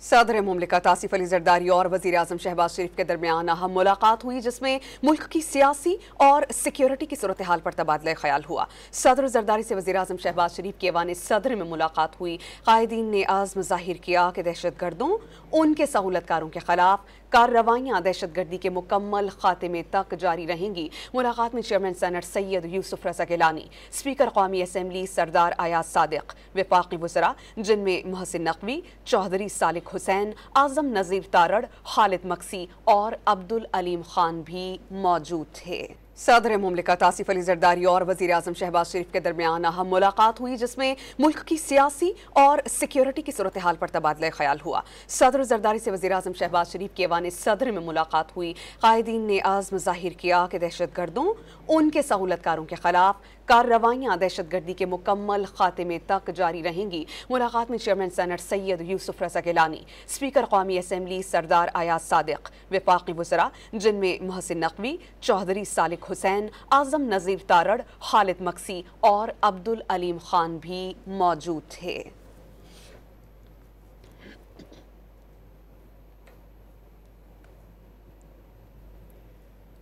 सदर मुमलिकत आसिफ अली जरदारी और वज़ीर आज़म शहबाज शरीफ के दरमियान अहम मुलाकात हुई, जिसमें मुल्क की सियासी और सिक्योरिटी की सूरत हाल पर तबादला ख्याल हुआ। सदर जरदारी से वज़ीर आज़म शहबाज शरीफ की ऐवान सदर में मुलाकात हुई। कायदीन ने आज़म ज़ाहिर किया कि दहशत गर्दों, उनके सहूलतकारों के खिलाफ कार्रवाइयाँ दहशत गर्दी के मुकम्मल खात्मे तक जारी रहेंगी। मुलाकात में चेयरमैन सेनेट सैयद यूसुफ रज़ा गिलानी, स्पीकर कौमी असम्बली सरदार अयाज सादिक, वफाकी वज़रा जिनमें मोहसिन नकवी, चौधरी सालिक हुसैन, आज़म नज़ीर तारड़, खालिद मक्सी और अब्दुल अलीम खान भी मौजूद थे। सदर मुमलिकत आसिफ अली जरदारी और वज़ीर आज़म शहबाज शरीफ के दरमियान अहम मुलाकात हुई, जिसमें मुल्क की सियासी और सिक्योरिटी की सूरत हाल पर तबादला ख्याल हुआ। सदर जरदारी से वज़ीर आज़म शहबाज शरीफ की ऐवान सदर में मुलाकात हुई। कायदीन ने आज़म ज़ाहिर किया कि दहशत गर्दों, उनके सहूलतकारों के खिलाफ कार्रवाइयाँ दहशत गर्दी के मुकम्मल खात्मे तक जारी रहेंगी। मुलाकात में चेयरमैन सेनेट सैयद यूसुफ रज़ा गिलानी, स्पीकर कौमी असम्बली सरदार अयाज सादिक, वफाकी वज़रा जिनमें मोहसिन नकवी, चौधरी सालिक हुसैन, आज़म नज़ीर तारड़, खालिद मक्सी और अब्दुल अलीम खान भी मौजूद थे।